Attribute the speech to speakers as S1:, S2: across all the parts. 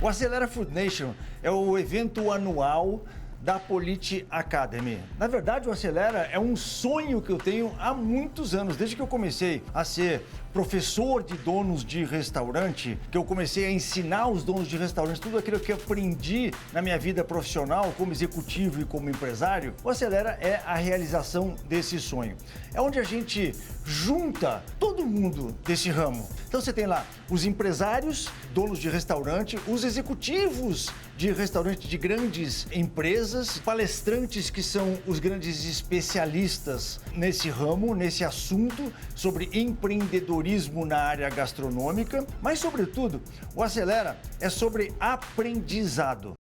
S1: O Acelera Food Nation é o evento anual da Politi Academy. Na verdade, o Acelera é um sonho que eu tenho há muitos anos, desde que eu comecei a ser professor de donos de restaurante, que eu comecei a ensinar os donos de restaurante tudo aquilo que eu aprendi na minha vida profissional como executivo e como empresário. O Acelera é a realização desse sonho. É onde a gente junta todo mundo desse ramo. Então você tem lá os empresários, donos de restaurante, os executivos de restaurante de grandes empresas, palestrantes que são os grandes especialistas nesse ramo, nesse assunto sobre empreendedorismo na área gastronômica, mas sobretudo, o Acelera é sobre aprendizado.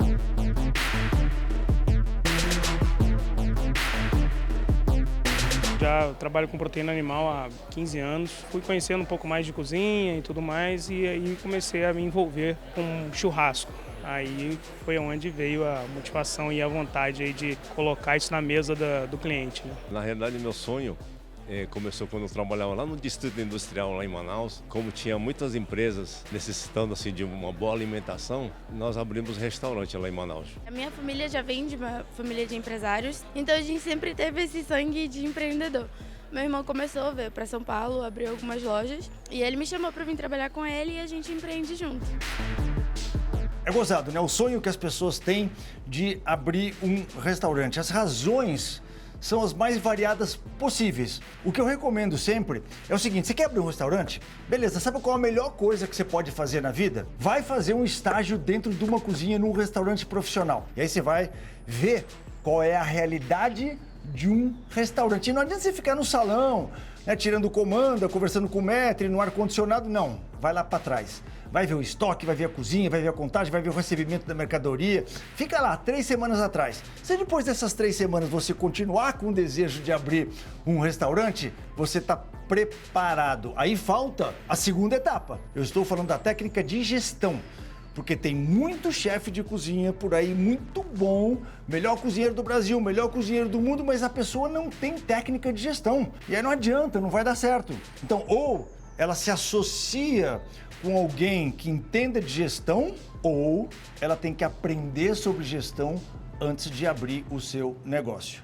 S2: Já trabalho com proteína animal há 15 anos, fui conhecendo um pouco mais de cozinha e tudo mais, e aí comecei a me envolver com churrasco. Aí foi onde veio a motivação e a vontade aí de colocar isso na mesa do cliente, né?
S3: Na realidade, meu sonho começou quando eu trabalhava lá no Distrito Industrial, lá em Manaus. Como tinha muitas empresas necessitando assim, de uma boa alimentação, nós abrimos restaurante lá em Manaus.
S4: A minha família já vem de uma família de empresários, então a gente sempre teve esse sangue de empreendedor. Meu irmão começou, veio para São Paulo, abriu algumas lojas e ele me chamou para vir trabalhar com ele e a gente empreende junto.
S1: É gozado, né? O sonho que as pessoas têm de abrir um restaurante. As razões são as mais variadas possíveis. O que eu recomendo sempre é o seguinte: você quer abrir um restaurante? Beleza, sabe qual é a melhor coisa que você pode fazer na vida? Vai fazer um estágio dentro de uma cozinha num restaurante profissional. E aí você vai ver qual é a realidade de um restaurante. E não adianta você ficar no salão, né, tirando comanda, conversando com o maître, no ar-condicionado, não. Vai lá para trás. Vai ver o estoque, vai ver a cozinha, vai ver a contagem, vai ver o recebimento da mercadoria. Fica lá, 3 semanas atrás. Se depois dessas 3 semanas você continuar com o desejo de abrir um restaurante, você está preparado. Aí falta a segunda etapa. Eu estou falando da técnica de gestão. Porque tem muito chefe de cozinha por aí, muito bom, melhor cozinheiro do Brasil, melhor cozinheiro do mundo, mas a pessoa não tem técnica de gestão. E aí não adianta, não vai dar certo. Então, ou ela se associa com alguém que entenda de gestão, ou ela tem que aprender sobre gestão antes de abrir o seu negócio.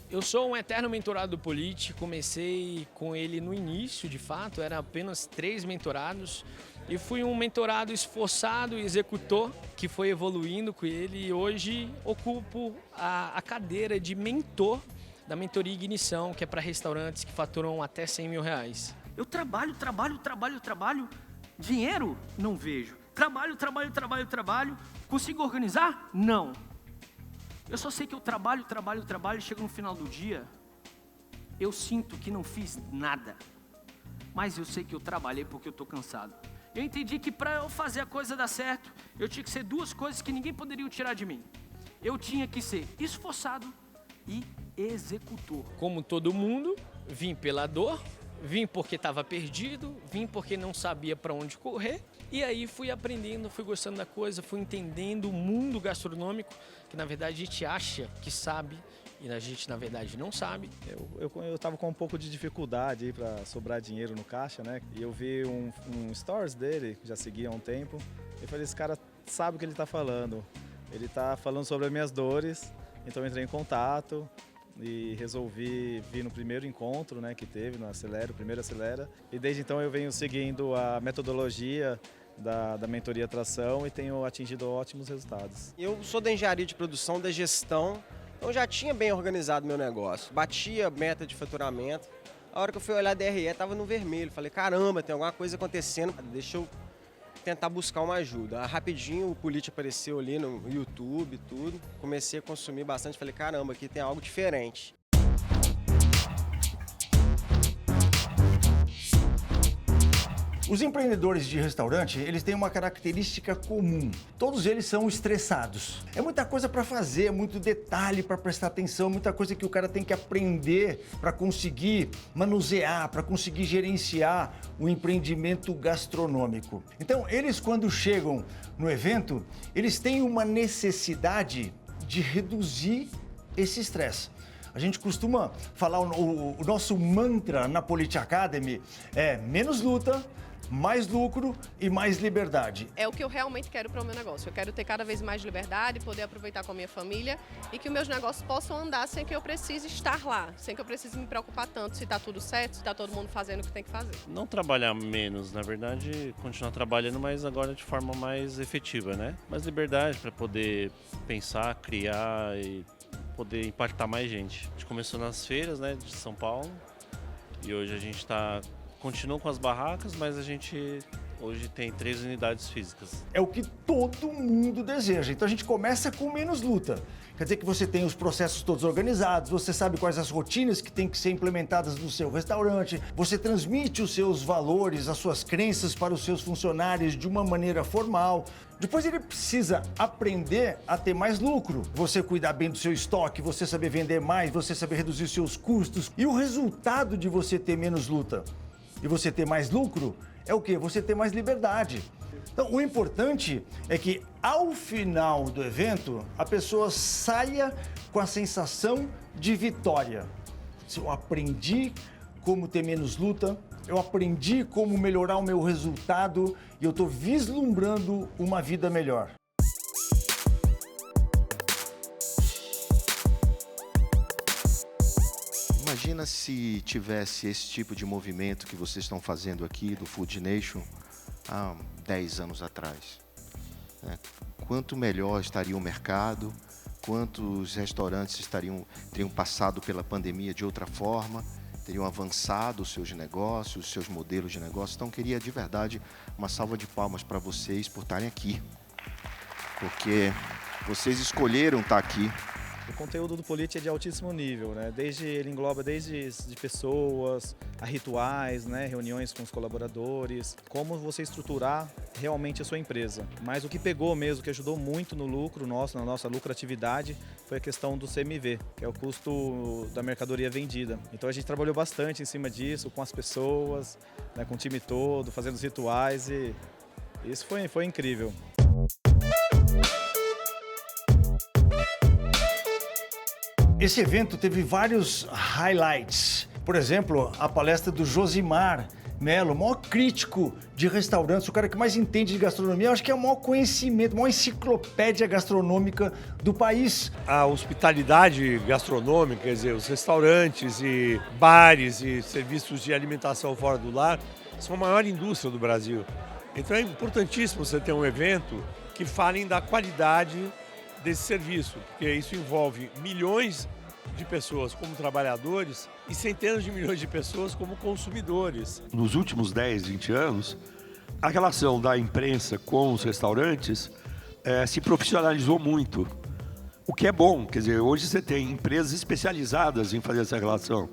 S5: Eu sou um eterno mentorado do Politi, comecei com ele no início, de fato, eram apenas 3 mentorados e fui um mentorado esforçado e executor que foi evoluindo com ele e hoje ocupo a cadeira de mentor da mentoria Ignição, que é para restaurantes que faturam até R$100 mil.
S6: Eu trabalho, dinheiro não vejo. Trabalho, consigo organizar? Não. Eu só sei que eu trabalho, chego no final do dia, eu sinto que não fiz nada. Mas eu sei que eu trabalhei porque eu estou cansado. Eu entendi que para eu fazer a coisa dar certo, eu tinha que ser 2 coisas que ninguém poderia tirar de mim. Eu tinha que ser esforçado e executor.
S5: Como todo mundo, vim pela dor, vim porque estava perdido, vim porque não sabia para onde correr. E aí fui aprendendo, fui gostando da coisa, fui entendendo o mundo gastronômico, que na verdade a gente acha que sabe e a gente na verdade não sabe.
S7: Eu tava com um pouco de dificuldade aí para sobrar dinheiro no caixa, né? E eu vi um stories dele, já seguia há um tempo. Eu falei, esse cara sabe o que ele tá falando. Ele tá falando sobre as minhas dores, então eu entrei em contato e resolvi vir no primeiro encontro, né, que teve no Acelera, o primeiro Acelera. E desde então eu venho seguindo a metodologia da mentoria Tração e tenho atingido ótimos resultados.
S8: Eu sou da engenharia de produção, da gestão, então já tinha bem organizado meu negócio, batia meta de faturamento. A hora que eu fui olhar a DRE estava no vermelho, falei, caramba, tem alguma coisa acontecendo, deixa eu tentar buscar uma ajuda. Rapidinho o Politi apareceu ali no YouTube e tudo, comecei a consumir bastante, falei, caramba, aqui tem algo diferente.
S1: Os empreendedores de restaurante, eles têm uma característica comum. Todos eles são estressados. É muita coisa para fazer, muito detalhe para prestar atenção, muita coisa que o cara tem que aprender para conseguir manusear, para conseguir gerenciar o empreendimento gastronômico. Então, eles quando chegam no evento, eles têm uma necessidade de reduzir esse estresse. A gente costuma falar, o nosso mantra na Politi Academy é menos luta, mais lucro e mais liberdade.
S9: É o que eu realmente quero para o meu negócio. Eu quero ter cada vez mais liberdade, poder aproveitar com a minha família e que os meus negócios possam andar sem que eu precise estar lá, sem que eu precise me preocupar tanto se está tudo certo, se está todo mundo fazendo o que tem que fazer.
S10: Não trabalhar menos, na verdade, continuar trabalhando, mas agora de forma mais efetiva, né? Mais liberdade para poder pensar, criar e poder impactar mais gente. A gente começou nas feiras, né, de São Paulo e hoje a gente continua com as barracas, mas a gente hoje tem 3 unidades físicas.
S1: É o que todo mundo deseja. Então a gente começa com menos luta. Quer dizer que você tem os processos todos organizados, você sabe quais as rotinas que têm que ser implementadas no seu restaurante, você transmite os seus valores, as suas crenças para os seus funcionários de uma maneira formal. Depois ele precisa aprender a ter mais lucro. Você cuidar bem do seu estoque, você saber vender mais, você saber reduzir os seus custos. E o resultado de você ter menos luta e você ter mais lucro é o quê? Você ter mais liberdade. Então, o importante é que, ao final do evento, a pessoa saia com a sensação de vitória. Eu aprendi como ter menos luta, eu aprendi como melhorar o meu resultado e eu estou vislumbrando uma vida melhor.
S11: Imagina se tivesse esse tipo de movimento que vocês estão fazendo aqui do Food Nation há 10 anos atrás. Quanto melhor estaria o mercado, quantos restaurantes teriam passado pela pandemia de outra forma, teriam avançado os seus negócios, os seus modelos de negócio. Então, queria de verdade uma salva de palmas para vocês por estarem aqui, porque vocês escolheram estar aqui.
S7: O conteúdo do Polite é de altíssimo nível, né? Ele engloba desde de pessoas, a rituais, né? Reuniões com os colaboradores, como você estruturar realmente a sua empresa. Mas o que pegou mesmo, que ajudou muito no lucro nosso, na nossa lucratividade, foi a questão do CMV, que é o custo da mercadoria vendida. Então a gente trabalhou bastante em cima disso, com as pessoas, né? Com o time todo, fazendo os rituais e isso foi incrível.
S1: Esse evento teve vários highlights. Por exemplo, a palestra do Josimar Melo, o maior crítico de restaurantes, o cara que mais entende de gastronomia, eu acho que é o maior conhecimento, a maior enciclopédia gastronômica do país.
S12: A hospitalidade gastronômica, quer dizer, os restaurantes e bares e serviços de alimentação fora do lar, são a maior indústria do Brasil. Então é importantíssimo você ter um evento que fale da qualidade desse serviço, porque isso envolve milhões de pessoas como trabalhadores e centenas de milhões de pessoas como consumidores.
S13: Nos últimos 10, 20 anos, a relação da imprensa com os restaurantes se profissionalizou muito, o que é bom. Quer dizer, hoje você tem empresas especializadas em fazer essa relação,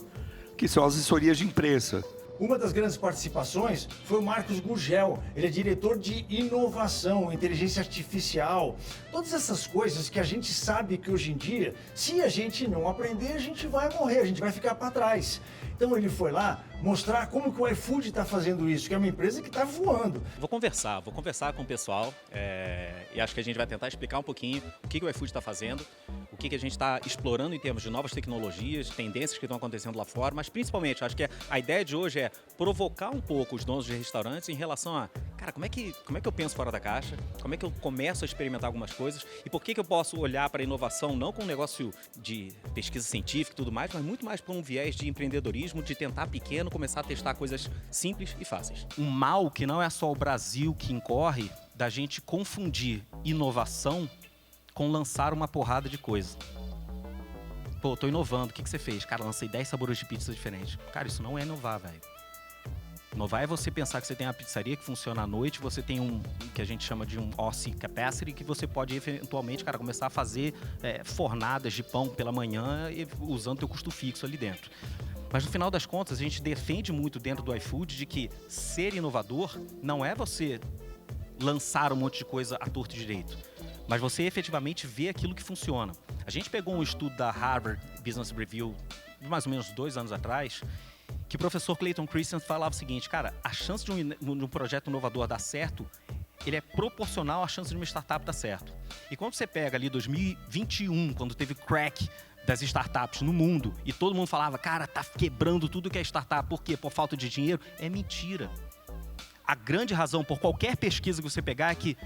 S13: que são as assessorias de imprensa.
S1: Uma das grandes participações foi o Marcos Gurgel. Ele é diretor de inovação, inteligência artificial. Todas essas coisas que a gente sabe que hoje em dia, se a gente não aprender, a gente vai morrer, a gente vai ficar para trás. Então ele foi lá mostrar como que o iFood está fazendo isso, que é uma empresa que está voando.
S14: Vou conversar com o pessoal e acho que a gente vai tentar explicar um pouquinho o que o iFood está fazendo, o que a gente está explorando em termos de novas tecnologias, tendências que estão acontecendo lá fora, mas principalmente acho que a ideia de hoje é provocar um pouco os donos de restaurantes em relação a, cara, como é que eu penso fora da caixa, como é que eu começo a experimentar algumas coisas e por que eu posso olhar para a inovação não com um negócio de pesquisa científica e tudo mais, mas muito mais para um viés de empreendedorismo, de tentar pequeno, começar a testar coisas simples e fáceis. Um mal que não é só o Brasil que incorre da gente confundir inovação com lançar uma porrada de coisa. Pô, tô inovando, o que você fez? Cara, lancei 10 sabores de pizza diferentes. Cara, isso não é inovar, velho. Inovar é você pensar que você tem uma pizzaria que funciona à noite, você tem um que a gente chama de um OC capacity, que você pode eventualmente, cara, começar a fazer fornadas de pão pela manhã usando teu custo fixo ali dentro. Mas no final das contas, a gente defende muito dentro do iFood de que ser inovador não é você lançar um monte de coisa à torto e direito, mas você efetivamente ver aquilo que funciona. A gente pegou um estudo da Harvard Business Review, de mais ou menos 2 anos atrás, que o professor Clayton Christensen falava o seguinte, cara, a chance de um projeto inovador dar certo, ele é proporcional à chance de uma startup dar certo. E quando você pega ali 2021, quando teve crack das startups no mundo, e todo mundo falava, cara, tá quebrando tudo que é startup, por quê? Por falta de dinheiro? É mentira.
S15: a grande razão por qualquer pesquisa que você pegar é que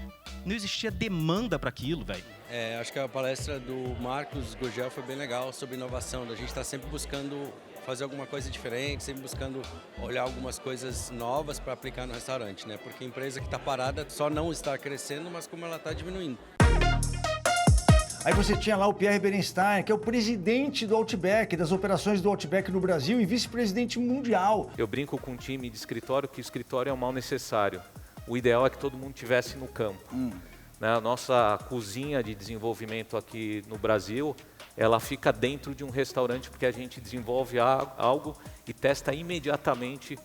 S15: não existia demanda para aquilo, velho.
S16: Acho que a palestra do Marcos Gurgel foi bem legal sobre inovação. A gente está sempre buscando fazer alguma coisa diferente, sempre buscando olhar algumas coisas novas para aplicar no restaurante, né? Porque a empresa que está parada só não está crescendo, mas como ela está diminuindo.
S1: Aí você tinha lá o Pierre Berenstein, que é o presidente do Outback, das operações do Outback no Brasil e vice-presidente mundial.
S17: Eu brinco com um time de escritório que o escritório é um mal necessário. O ideal é que todo mundo estivesse no campo. A nossa cozinha de desenvolvimento aqui no Brasil, ela fica dentro de um restaurante porque a gente desenvolve algo e testa imediatamente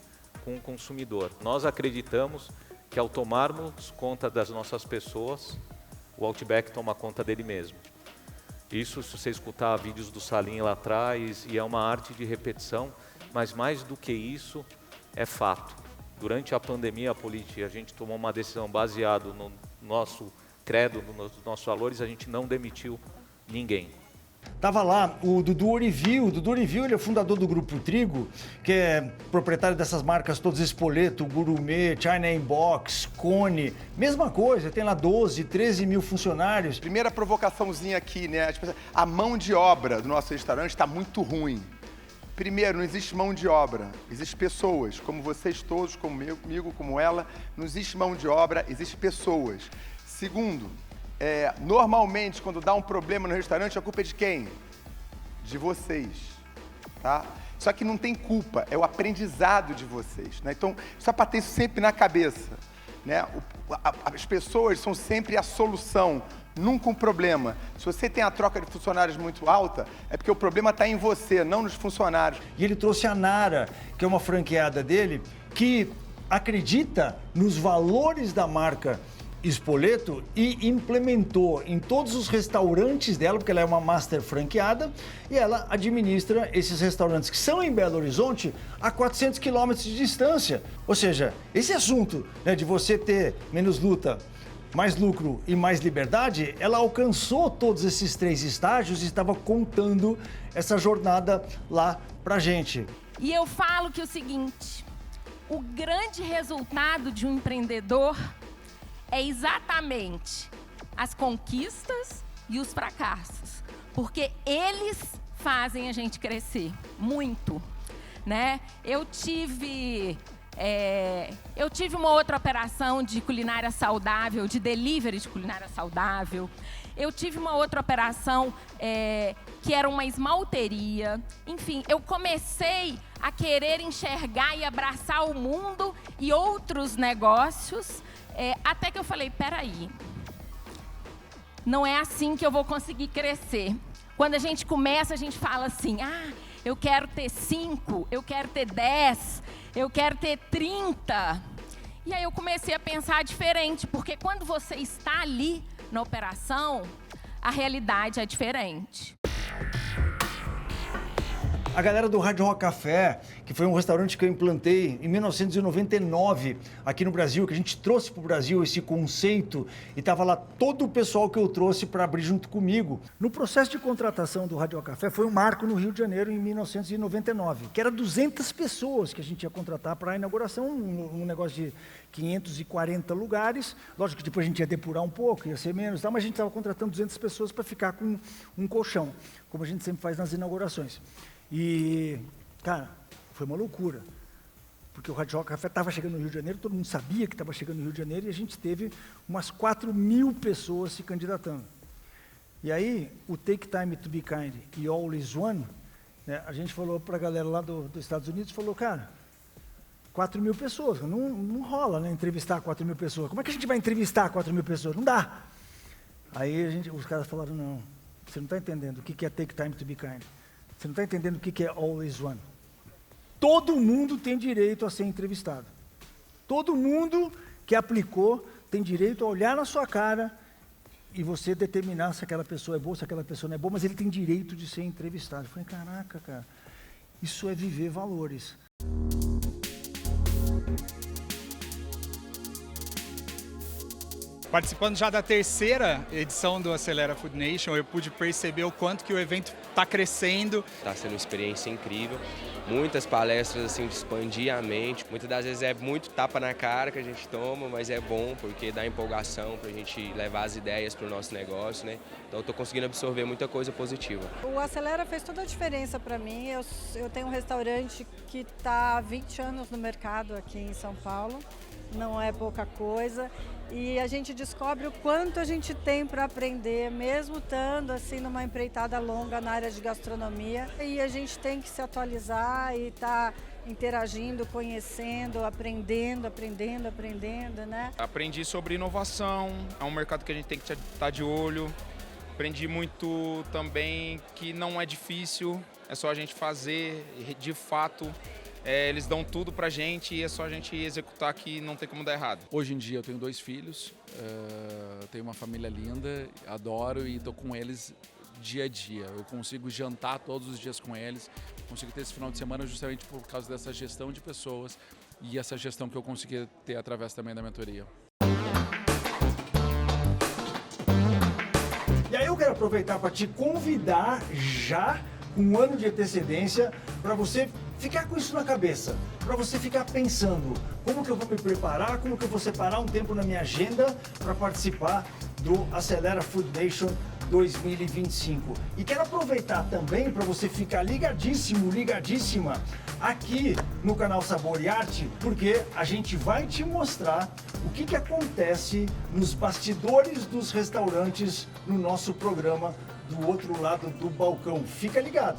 S17: com o consumidor. Nós acreditamos que ao tomarmos conta das nossas pessoas, o Outback toma conta dele mesmo. Isso, se você escutar vídeos do Salim lá atrás, e é uma arte de repetição, mas mais do que isso, é fato. Durante a pandemia política, a gente tomou uma decisão baseada no nosso credo, nos nossos valores, a gente não demitiu ninguém.
S1: Tava lá o Dudu Orivil. O Dudu Orivil, ele é o fundador do Grupo Trigo, que é proprietário dessas marcas todas, Spoleto, Gourmet, China Inbox, Cone. Mesma coisa, tem lá 12, 13 mil funcionários.
S18: Primeira provocaçãozinha aqui, né? Tipo, a mão de obra do nosso restaurante está muito ruim. Primeiro, não existe mão de obra, existem pessoas, como vocês todos, comigo, como ela. Não existe mão de obra, existem pessoas. Segundo, normalmente, quando dá um problema no restaurante, a culpa é de quem? De vocês, tá? Só que não tem culpa, é o aprendizado de vocês, né? Então, só para ter isso sempre na cabeça, né? As pessoas são sempre a solução, nunca um problema. Se você tem a troca de funcionários muito alta, é porque o problema está em você, não nos funcionários.
S1: E ele trouxe a Nara, que é uma franqueada dele, que acredita nos valores da marca Spoleto e implementou em todos os restaurantes dela, porque ela é uma master franqueada, e ela administra esses restaurantes que são em Belo Horizonte a 400 quilômetros de distância. Ou seja, esse assunto, né, de você ter menos luta, mais lucro e mais liberdade, ela alcançou todos esses 3 estágios e estava contando essa jornada lá pra gente.
S19: E eu falo que é o seguinte, o grande resultado de um empreendedor é exatamente as conquistas e os fracassos, porque eles fazem a gente crescer muito, né? Eu tive uma outra operação de culinária saudável, de delivery de culinária saudável. Eu tive uma outra operação que era uma esmalteria. Enfim, eu comecei a querer enxergar e abraçar o mundo e outros negócios, até que eu falei, peraí, não é assim que eu vou conseguir crescer. Quando a gente começa, a gente fala assim, eu quero ter 5, eu quero ter 10, eu quero ter 30. E aí eu comecei a pensar diferente, porque quando você está ali na operação, a realidade é diferente.
S1: A galera do Hard Rock Café, que foi um restaurante que eu implantei em 1999 aqui no Brasil, que a gente trouxe para o Brasil esse conceito e estava lá todo o pessoal que eu trouxe para abrir junto comigo. No processo de contratação do Hard Rock Café foi um marco no Rio de Janeiro em 1999, que era 200 pessoas que a gente ia contratar para a inauguração, um negócio de 540 lugares. Lógico que depois a gente ia depurar um pouco, ia ser menos, mas a gente estava contratando 200 pessoas para ficar com um colchão, como a gente sempre faz nas inaugurações. E, cara, foi uma loucura, porque o Hard Rock Café estava chegando no Rio de Janeiro, todo mundo sabia que estava chegando no Rio de Janeiro, e a gente teve umas 4.000 pessoas se candidatando. E aí, o Take Time to Be Kind e Always One, né, a gente falou para a galera lá dos Estados Unidos, falou, cara, 4.000 pessoas, não rola, né, entrevistar 4.000 pessoas. Como é que a gente vai entrevistar 4.000 pessoas? Não dá. Aí os caras falaram, não, você não está entendendo o que é Take Time to Be Kind. Você não está entendendo o que é Always One. Todo mundo tem direito a ser entrevistado. Todo mundo que aplicou tem direito a olhar na sua cara e você determinar se aquela pessoa é boa, se aquela pessoa não é boa, mas ele tem direito de ser entrevistado. Eu falei, caraca, cara, isso é viver valores.
S20: Participando já da terceira edição do Acelera Food Nation, eu pude perceber o quanto que o evento está crescendo.
S21: Está sendo uma experiência incrível, muitas palestras assim de expandir a mente. Muitas das vezes é muito tapa na cara que a gente toma, mas é bom porque dá empolgação para a gente levar as ideias para o nosso negócio, né? Então eu estou conseguindo absorver muita coisa positiva.
S22: O Acelera fez toda a diferença para mim. Eu tenho um restaurante que está há 20 anos no mercado aqui em São Paulo, não é pouca coisa. E a gente descobre o quanto a gente tem para aprender, mesmo estando assim numa empreitada longa na área de gastronomia. E a gente tem que se atualizar e estar interagindo, conhecendo, aprendendo, né?
S23: Aprendi sobre inovação, é um mercado que a gente tem que estar de olho. Aprendi muito também que não é difícil, é só a gente fazer, de fato. Eles dão tudo pra gente e é só a gente executar que não tem como dar errado.
S24: Hoje em dia eu tenho 2 filhos, tenho uma família linda, adoro e estou com eles dia a dia. Eu consigo jantar todos os dias com eles, consigo ter esse final de semana justamente por causa dessa gestão de pessoas e essa gestão que eu consegui ter através também da mentoria.
S1: E aí eu quero aproveitar para te convidar já, com um ano de antecedência, para você ficar com isso na cabeça, para você ficar pensando como que eu vou me preparar, como que eu vou separar um tempo na minha agenda para participar do Acelera Food Nation 2025. E quero aproveitar também para você ficar ligadíssimo, ligadíssima aqui no canal Sabor e Arte, porque a gente vai te mostrar o que acontece nos bastidores dos restaurantes no nosso programa do outro lado do balcão. Fica ligado!